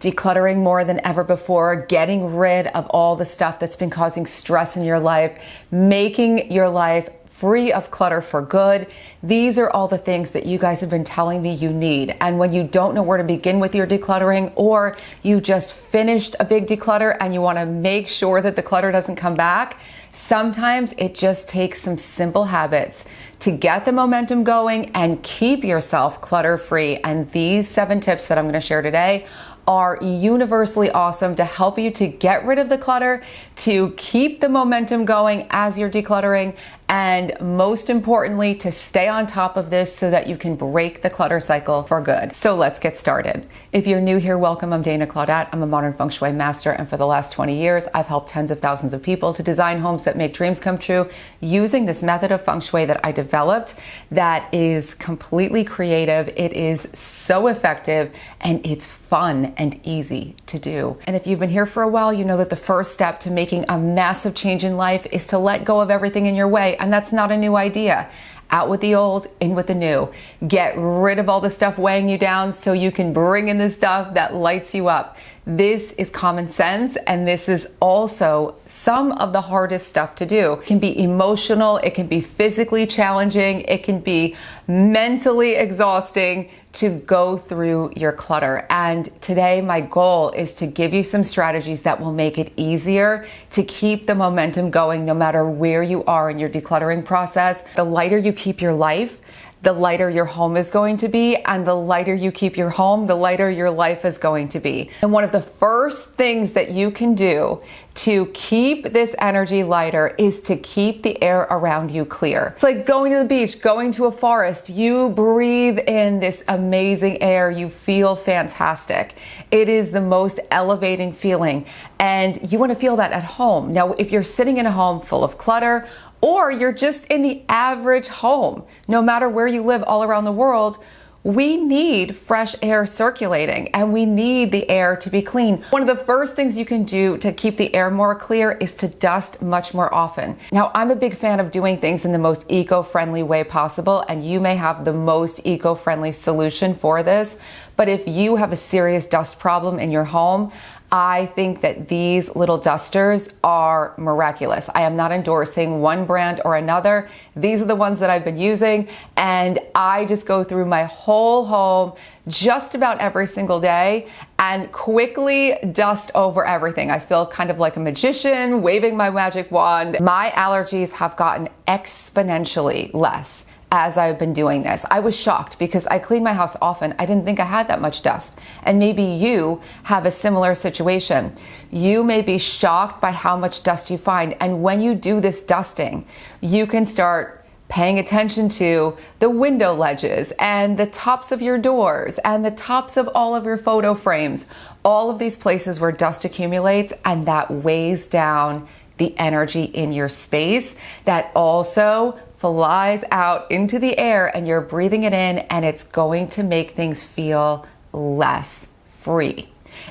decluttering more than ever before, getting rid of all the stuff that's been causing stress in your life, making your life free of clutter for good. These are all the things that you guys have been telling me you need. And when you don't know where to begin with your decluttering, or you just finished a big declutter and you want to make sure that the clutter doesn't come back, sometimes it just takes some simple habits to get the momentum going and keep yourself clutter-free. And these 7 tips that I'm going to share today are universally awesome to help you to get rid of the clutter, to keep the momentum going as you're decluttering, and most importantly, to stay on top of this so that you can break the clutter cycle for good. So let's get started. If you're new here, welcome. I'm Claudat. I'm a modern Feng Shui master, and for the last 20 years, I've helped tens of thousands of people to design homes that make dreams come true using this method of Feng Shui that I developed that is completely creative. It is so effective, and it's fun and easy to do. And if you've been here for a while, you know that the first step to making a massive change in life is to let go of everything in your way. And that's not a new idea. Out with the old, in with the new. Get rid of all the stuff weighing you down so you can bring in the stuff that lights you up. This is common sense, and this is also some of the hardest stuff to do. It can be emotional, it can be physically challenging, it can be mentally exhausting to go through your clutter. And today my goal is to give you some strategies that will make it easier to keep the momentum going no matter where you are in your decluttering process. The lighter you keep your life, the lighter your home is going to be, and the lighter you keep your home, the lighter your life is going to be. And one of the first things that you can do to keep this energy lighter is to keep the air around you clear. It's like going to the beach, going to a forest. You breathe in this amazing air. You feel fantastic. It is the most elevating feeling, and you want to feel that at home. Now, if you're sitting in a home full of clutter, or you're just in the average home, no matter where you live all around the world, we need fresh air circulating, and we need the air to be clean. One of the first things you can do to keep the air more clear is to dust much more often. Now, I'm a big fan of doing things in the most eco-friendly way possible, and you may have the most eco-friendly solution for this. But if you have a serious dust problem in your home, I think that these little dusters are miraculous. I am not endorsing one brand or another. These are the ones that I've been using, and I just go through my whole home just about every single day and quickly dust over everything. I feel kind of like a magician waving my magic wand. My allergies have gotten exponentially less as I've been doing this. I was shocked because I clean my house often. I didn't think I had that much dust. And maybe you have a similar situation. You may be shocked by how much dust you find. And when you do this dusting, you can start paying attention to the window ledges and the tops of your doors and the tops of all of your photo frames, all of these places where dust accumulates, and that weighs down the energy in your space. That also flies out into the air, and you're breathing it in, and it's going to make things feel less free.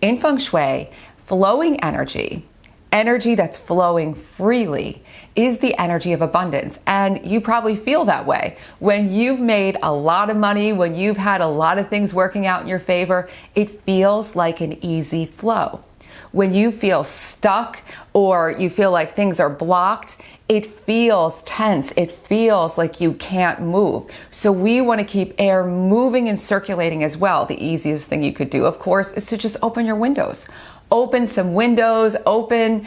In Feng Shui, flowing energy that's flowing freely, is the energy of abundance. And you probably feel that way. When you've made a lot of money, when you've had a lot of things working out in your favor, it feels like an easy flow. When you feel stuck or you feel like things are blocked, it feels tense. It feels like you can't move. So we want to keep air moving and circulating as well. The easiest thing you could do, of course, is to just open your windows. Open some windows, open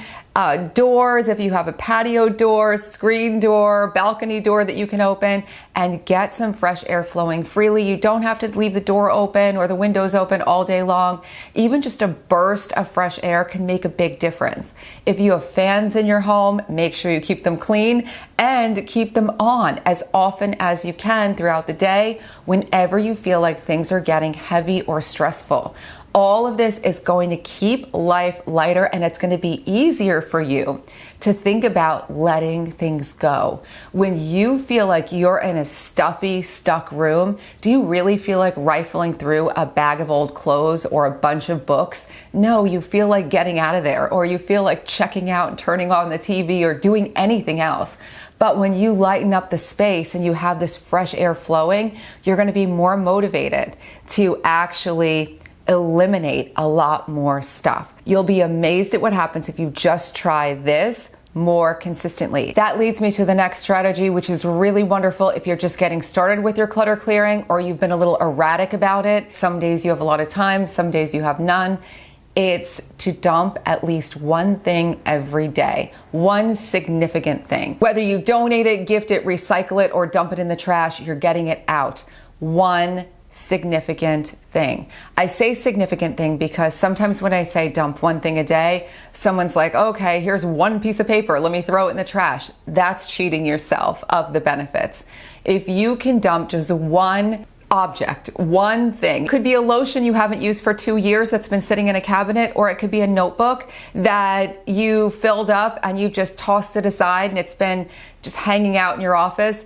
doors if you have a patio door, screen door, balcony door that you can open, and get some fresh air flowing freely. You don't have to leave the door open or the windows open all day long. Even just a burst of fresh air can make a big difference. If you have fans in your home, make sure you keep them clean and keep them on as often as you can throughout the day whenever you feel like things are getting heavy or stressful. All of this is going to keep life lighter, and it's going to be easier for you to think about letting things go. When you feel like you're in a stuffy, stuck room, do you really feel like rifling through a bag of old clothes or a bunch of books? No, you feel like getting out of there, or you feel like checking out and turning on the TV or doing anything else. But when you lighten up the space and you have this fresh air flowing, you're going to be more motivated to actually eliminate a lot more stuff. You'll be amazed at what happens if you just try this more consistently. That leads me to the next strategy, which is really wonderful if you're just getting started with your clutter clearing or you've been a little erratic about it. Some days you have a lot of time, some days you have none. It's to dump at least one thing every day, one significant thing. Whether you donate it, gift it, recycle it, or dump it in the trash, you're getting it out. One significant thing. I say significant thing because sometimes when I say dump one thing a day, someone's like, okay, here's one piece of paper, let me throw it in the trash. That's cheating yourself of the benefits. If you can dump just one object, one thing. It could be a lotion you haven't used for 2 years that's been sitting in a cabinet, or it could be a notebook that you filled up and you just tossed it aside and it's been just hanging out in your office.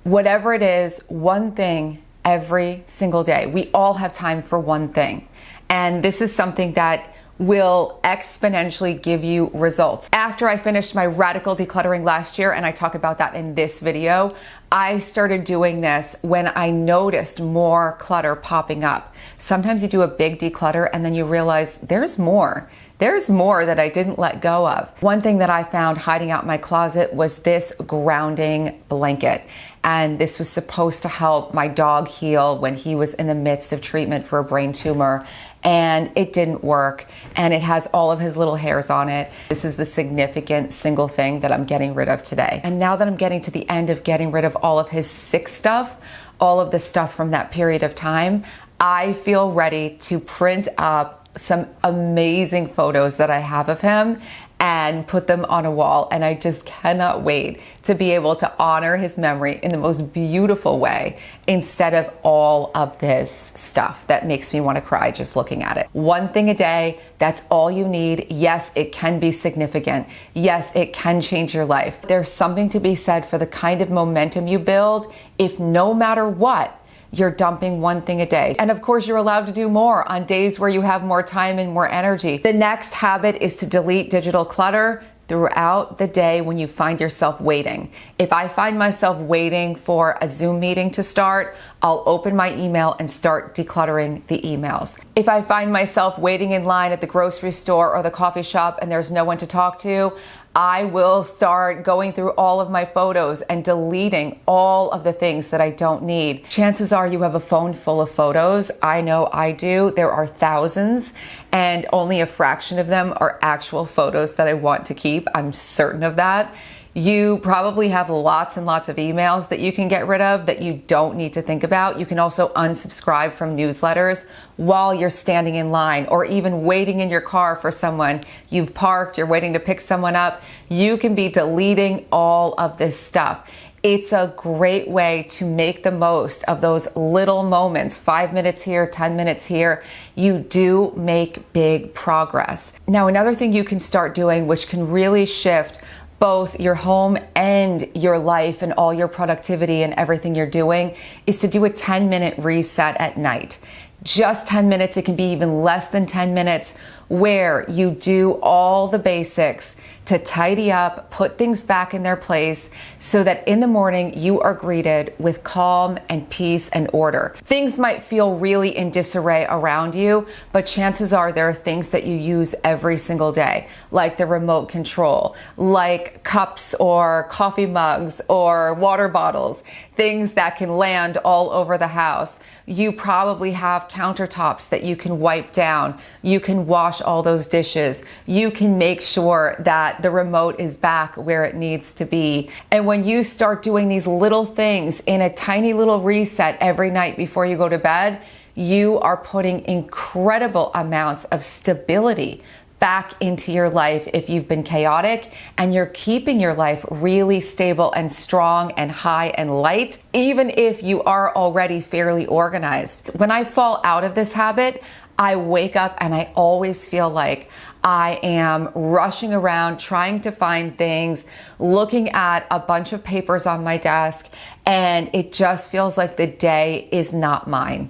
Whatever it is, one thing every single day. We all have time for one thing. And this is something that will exponentially give you results. After I finished my radical decluttering last year, and I talk about that in this video, I started doing this when I noticed more clutter popping up. Sometimes you do a big declutter and then you realize there's more. There's more that I didn't let go of. One thing that I found hiding out in my closet was this grounding blanket. And this was supposed to help my dog heal when he was in the midst of treatment for a brain tumor. And it didn't work. And it has all of his little hairs on it. This is the significant single thing that I'm getting rid of today. And now that I'm getting to the end of getting rid of all of his sick stuff, all of the stuff from that period of time, I feel ready to print up some amazing photos that I have of him and put them on a wall. And I just cannot wait to be able to honor his memory in the most beautiful way instead of all of this stuff that makes me want to cry just looking at it. One thing a day, that's all you need. Yes, it can be significant. Yes, it can change your life. There's something to be said for the kind of momentum you build if no matter what, you're dumping one thing a day. And of course, you're allowed to do more on days where you have more time and more energy. The next habit is to delete digital clutter throughout the day when you find yourself waiting. If I find myself waiting for a Zoom meeting to start, I'll open my email and start decluttering the emails. If I find myself waiting in line at the grocery store or the coffee shop and there's no one to talk to, I will start going through all of my photos and deleting all of the things that I don't need. Chances are you have a phone full of photos. I know I do. There are thousands, and only a fraction of them are actual photos that I want to keep. I'm certain of that. You probably have lots and lots of emails that you can get rid of that you don't need to think about. You can also unsubscribe from newsletters while you're standing in line or even waiting in your car for someone. You've parked, you're waiting to pick someone up. You can be deleting all of this stuff. It's a great way to make the most of those little moments, 5 minutes here, 10 minutes here. You do make big progress. Now, another thing you can start doing, which can really shift both your home and your life and all your productivity and everything you're doing, is to do a 10-minute reset at night. Just 10 minutes, it can be even less than 10 minutes, where you do all the basics to tidy up, put things back in their place so that in the morning you are greeted with calm and peace and order. Things might feel really in disarray around you, but chances are there are things that you use every single day, like the remote control, like cups or coffee mugs or water bottles, things that can land all over the house. You probably have countertops that you can wipe down. You can wash all those dishes. You can make sure that the remote is back where it needs to be. And when you start doing these little things in a tiny little reset every night before you go to bed, you are putting incredible amounts of stability back into your life if you've been chaotic, and you're keeping your life really stable and strong and high and light, even if you are already fairly organized. When I fall out of this habit, I wake up and I always feel like I am rushing around trying to find things, looking at a bunch of papers on my desk, and it just feels like the day is not mine.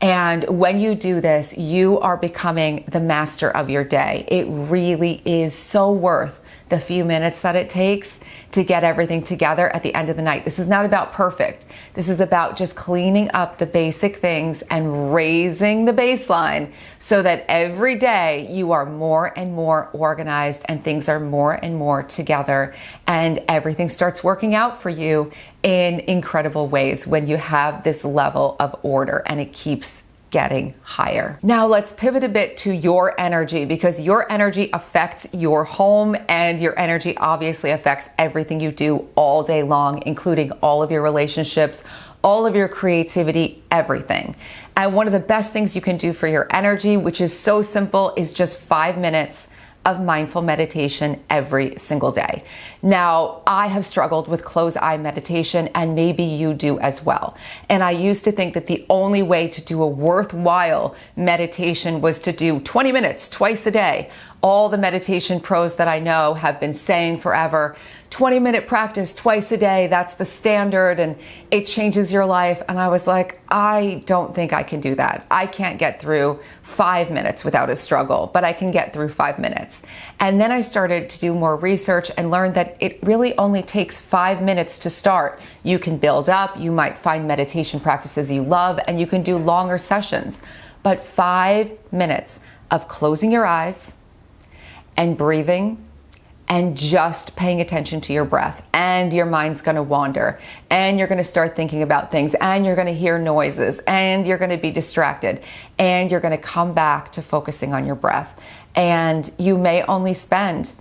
And when you do this, you are becoming the master of your day. It really is so worth the few minutes that it takes to get everything together at the end of the night. This is not about perfect. This is about just cleaning up the basic things and raising the baseline so that every day you are more and more organized and things are more and more together and everything starts working out for you in incredible ways when you have this level of order and it keeps getting higher. Now let's pivot a bit to your energy, because your energy affects your home and your energy obviously affects everything you do all day long, including all of your relationships, all of your creativity, everything. And one of the best things you can do for your energy, which is so simple, is just 5 minutes of mindful meditation every single day. Now, I have struggled with closed eye meditation, and maybe you do as well. And I used to think that the only way to do a worthwhile meditation was to do 20 minutes twice a day. All the meditation pros that I know have been saying forever, 20-minute practice twice a day, that's the standard and it changes your life. And I was like, I don't think I can do that. I can't get through 5 minutes without a struggle, but I can get through 5 minutes. And then I started to do more research and learned that it really only takes 5 minutes to start. You can build up, you might find meditation practices you love, and you can do longer sessions. But 5 minutes of closing your eyes and breathing and just paying attention to your breath, and your mind's gonna wander, and you're gonna start thinking about things, and you're gonna hear noises, and you're gonna be distracted, and you're gonna come back to focusing on your breath. And you may only spend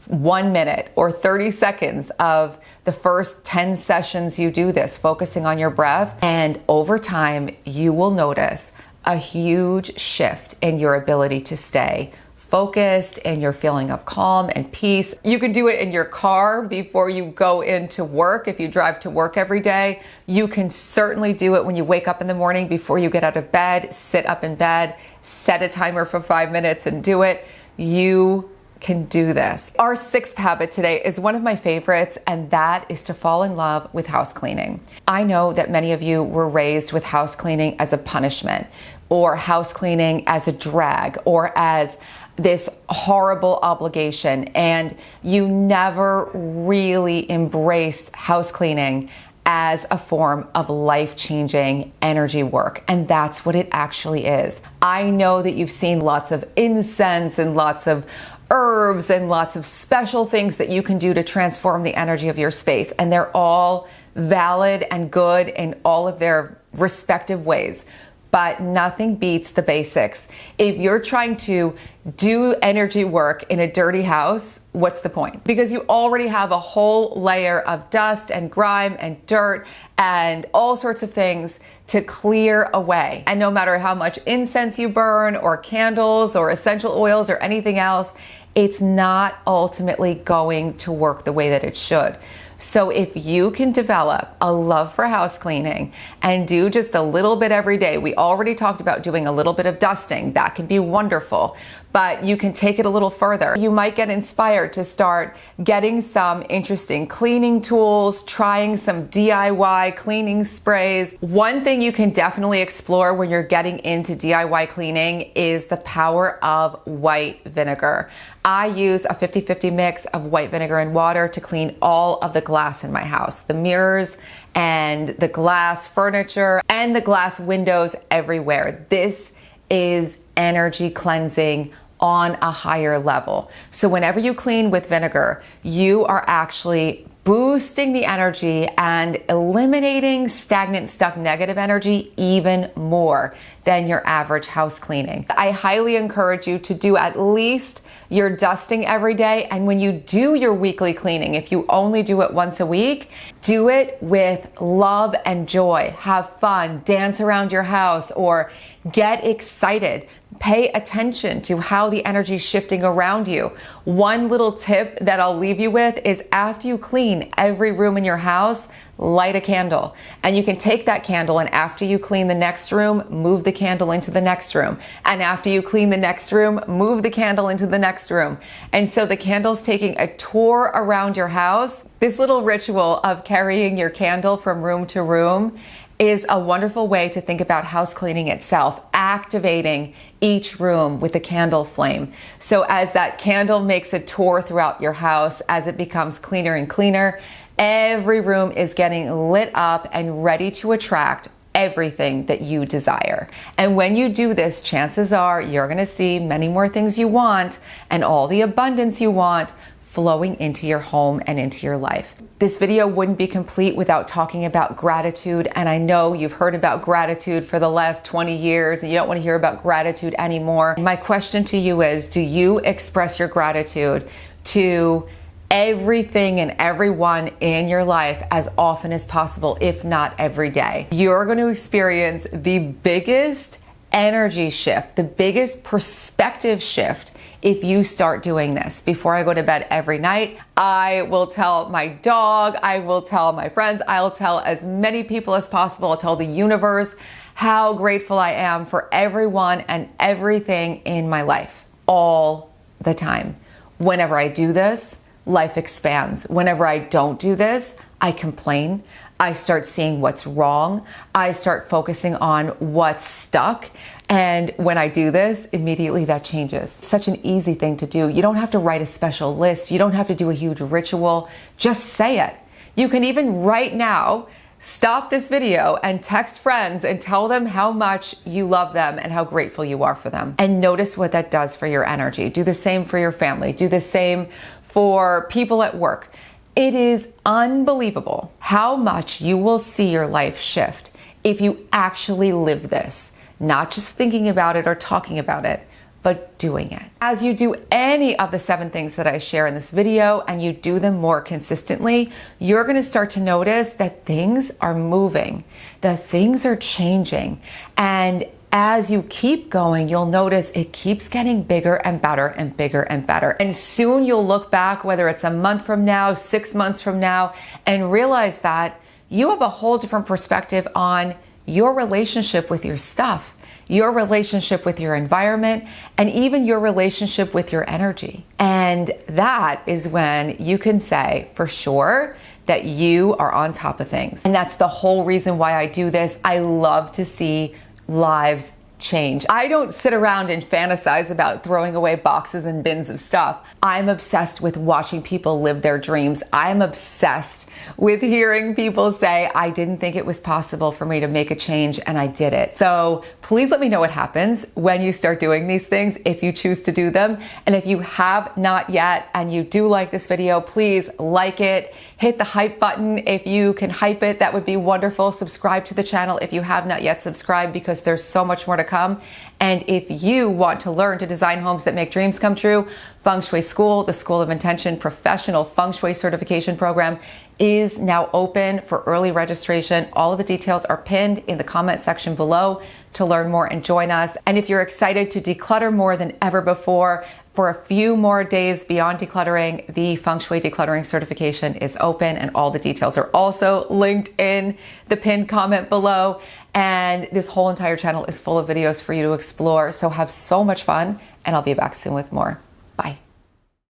1 minute or 30 seconds of the first 10 sessions you do this, focusing on your breath, and over time, you will notice a huge shift in your ability to stay focused and your feeling of calm and peace. You can do it in your car before you go into work. If you drive to work every day, you can certainly do it when you wake up in the morning before you get out of bed. Sit up in bed, set a timer for 5 minutes and do it. You can do this. Our 6th habit today is one of my favorites, and that is to fall in love with house cleaning. I know that many of you were raised with house cleaning as a punishment, or house cleaning as a drag, or as this horrible obligation, and you never really embraced house cleaning as a form of life-changing energy work. And that's what it actually is. I know that you've seen lots of incense and lots of herbs and lots of special things that you can do to transform the energy of your space, and they're all valid and good in all of their respective ways. But nothing beats the basics. If you're trying to do energy work in a dirty house, what's the point? Because you already have a whole layer of dust and grime and dirt and all sorts of things to clear away. And no matter how much incense you burn or candles or essential oils or anything else, it's not ultimately going to work the way that it should. So if you can develop a love for house cleaning and do just a little bit every day, we already talked about doing a little bit of dusting. That can be wonderful, but you can take it a little further. You might get inspired to start getting some interesting cleaning tools, trying some DIY cleaning sprays. One thing you can definitely explore when you're getting into DIY cleaning is the power of white vinegar. I use a 50-50 mix of white vinegar and water to clean all of the glass in my house, the mirrors and the glass furniture and the glass windows everywhere. This is energy cleansing on a higher level. So whenever you clean with vinegar, you are actually boosting the energy and eliminating stagnant, stuck negative energy even more than your average house cleaning. I highly encourage you to do at least your dusting every day. And when you do your weekly cleaning, if you only do it once a week, do it with love and joy. Have fun, dance around your house, or get excited. Pay attention to how the energy is shifting around you. One little tip that I'll leave you with is after you clean every room in your house, light a candle. And you can take that candle, and after you clean the next room, move the candle into the next room. And after you clean the next room, move the candle into the next room. And so the candle's taking a tour around your house. This little ritual of carrying your candle from room to room is a wonderful way to think about house cleaning itself, activating each room with a candle flame. So as that candle makes a tour throughout your house, as it becomes cleaner and cleaner, every room is getting lit up and ready to attract everything that you desire. And when you do this, chances are you're going to see many more things you want and all the abundance you want flowing into your home and into your life. This video wouldn't be complete without talking about gratitude. And I know you've heard about gratitude for the last 20 years and you don't want to hear about gratitude anymore. My question to you is, do you express your gratitude to everything and everyone in your life as often as possible, if not every day? You're going to experience the biggest energy shift, the biggest perspective shift if you start doing this. Before I go to bed every night, I will tell my dog, I will tell my friends, I'll tell as many people as possible, I'll tell the universe how grateful I am for everyone and everything in my life all the time. Whenever I do this, life expands. Whenever I don't do this, I complain. I start seeing what's wrong. I start focusing on what's stuck. And when I do this, immediately that changes. Such an easy thing to do. You don't have to write a special list. You don't have to do a huge ritual. Just say it. You can even right now stop this video and text friends and tell them how much you love them and how grateful you are for them. And notice what that does for your energy. Do the same for your family. Do the same for people at work. It is unbelievable how much you will see your life shift if you actually live this. Not just thinking about it or talking about it, but doing it. As you do any of the 7 things that I share in this video and you do them more consistently, you're going to start to notice that things are moving, that things are changing. And as you keep going, you'll notice it keeps getting bigger and better and bigger and better. And soon you'll look back, whether it's a month from now, 6 months from now, and realize that you have a whole different perspective on your relationship with your stuff, your relationship with your environment, and even your relationship with your energy. And that is when you can say for sure that you are on top of things. And that's the whole reason why I do this. I love to see lives change. I don't sit around and fantasize about throwing away boxes and bins of stuff. I'm obsessed with watching people live their dreams. I'm obsessed with hearing people say, I didn't think it was possible for me to make a change and I did it. So please let me know what happens when you start doing these things, if you choose to do them. And if you have not yet and you do like this video, please like it, hit the hype button. If you can hype it, that would be wonderful. Subscribe to the channel if you have not yet subscribed, because there's so much more to come. And if you want to learn to design homes that make dreams come true, Feng Shui School, the School of Intention Professional Feng Shui Certification Program, is now open for early registration. All of the details are pinned in the comment section below to learn more and join us. And if you're excited to declutter more than ever before, for a few more days beyond decluttering, the Feng Shui Decluttering Certification is open, and all the details are also linked in the pinned comment below. And this whole entire channel is full of videos for you to explore. So have so much fun, and I'll be back soon with more.